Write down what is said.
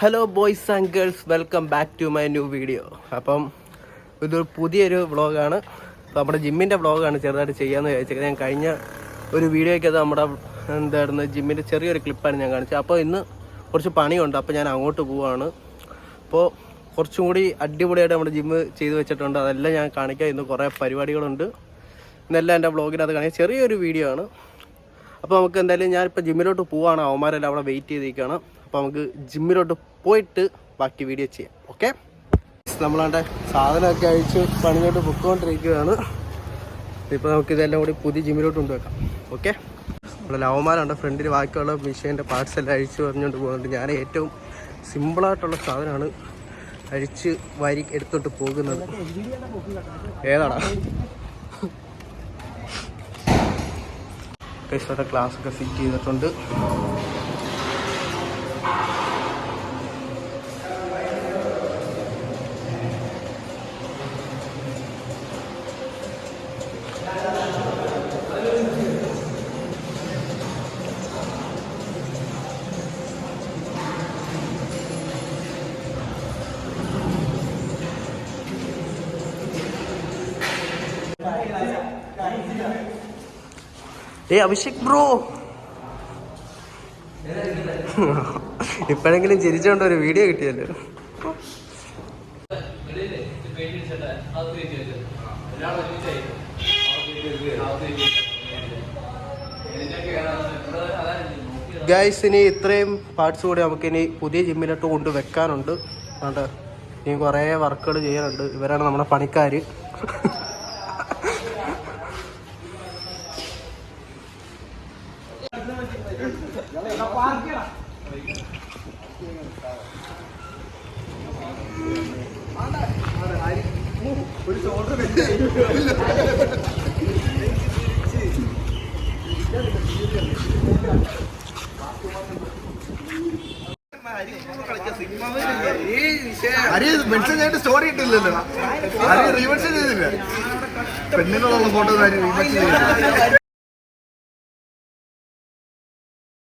Hello boys and girls, welcome back to my new video. അപ്പം ഇതൊരു പുതിയൊരു വ്ളോഗാണ്. അപ്പോൾ നമ്മുടെ ജിമ്മിൻ്റെ വ്ളോഗാണ് ചെറുതായിട്ട് ചെയ്യാമെന്ന് വിചാരിച്ചത്. ഞാൻ കഴിഞ്ഞ ഒരു വീഡിയോയ്ക്ക് അത് നമ്മുടെ എന്തായിരുന്നു ജിമ്മിൻ്റെ ചെറിയൊരു ക്ലിപ്പാണ് ഞാൻ കാണിച്ചത്. അപ്പോൾ ഇന്ന് കുറച്ച് പണിയുണ്ട്, അപ്പോൾ ഞാൻ അങ്ങോട്ട് പോവുകയാണ്. അപ്പോൾ കുറച്ചും കൂടി അടിപൊളിയായിട്ട് നമ്മുടെ ജിമ്മ് ചെയ്ത് വെച്ചിട്ടുണ്ട്. അതെല്ലാം ഞാൻ കാണിക്കാം. ഇന്ന് കുറേ പരിപാടികളുണ്ട്. ഇന്നെല്ലാം എൻ്റെ വ്ളോഗിനകത്ത് കാണിക്കാം. ചെറിയൊരു വീഡിയോ ആണ്. അപ്പോൾ നമുക്ക് എന്തായാലും ഞാനിപ്പോൾ ജിമ്മിലോട്ട് പോവുകയാണ്. അവന്മാരെല്ലാം അവിടെ വെയിറ്റ് ചെയ്തിരിക്കുകയാണ്. അപ്പോൾ നമുക്ക് ജിമ്മിലോട്ട് പോയിട്ട് ബാക്കി വീഡിയോ ചെയ്യാം. ഓക്കെ, നമ്മളവിടെ സാധനമൊക്കെ അഴിച്ച് പണിഞ്ഞോട്ട് പൊയ്ക്കൊണ്ടിരിക്കുകയാണ്. ഇപ്പോൾ നമുക്കിതെല്ലാം കൂടി പുതിയ ജിമ്മിലോട്ട് കൊണ്ടുവെക്കാം. ഓക്കെ, നമ്മുടെ ലവന്മാരുണ്ട് ഫ്രണ്ടിൽ. ബാക്കിയുള്ള മെഷീൻ്റെ പാർട്സ് എല്ലാം അഴിച്ച് പറഞ്ഞുകൊണ്ട് പോകുന്നുണ്ട്. ഞാൻ ഏറ്റവും സിമ്പിളായിട്ടുള്ള സാധനമാണ് അഴിച്ച് വാരി എടുത്തോട്ട് പോകുന്നത്. ഏതാടാ ഇവിടെ ക്ലാസ്സൊക്കെ ഫിറ്റ് ചെയ്തിട്ടുണ്ട്. അഭിഷേക് ബ്രോ, ഇപ്പോഴെങ്കിലും ചിരിച്ചോണ്ട് ഒരു വീഡിയോ കിട്ടിയല്ലോ. ഗൈസ്, ഇനി ഇത്രയും പാർട്സ് കൂടി നമുക്കിനി പുതിയ ജിമ്മിലോട്ട് കൊണ്ട് വെക്കാനുണ്ട്. അതുകൊണ്ട് ഇനി കുറേ വർക്കുകൾ ചെയ്യാനുണ്ട്. ഇവരാണ് നമ്മുടെ പണിക്കാർ. സ്റ്റോറി ഇട്ടില്ലല്ലോ, റിവേഴ്സ് ചെയ്തില്ല. പെണ്ണിനുള്ള ഫോട്ടോ റിവേഴ്സ് ചെയ്തില്ല.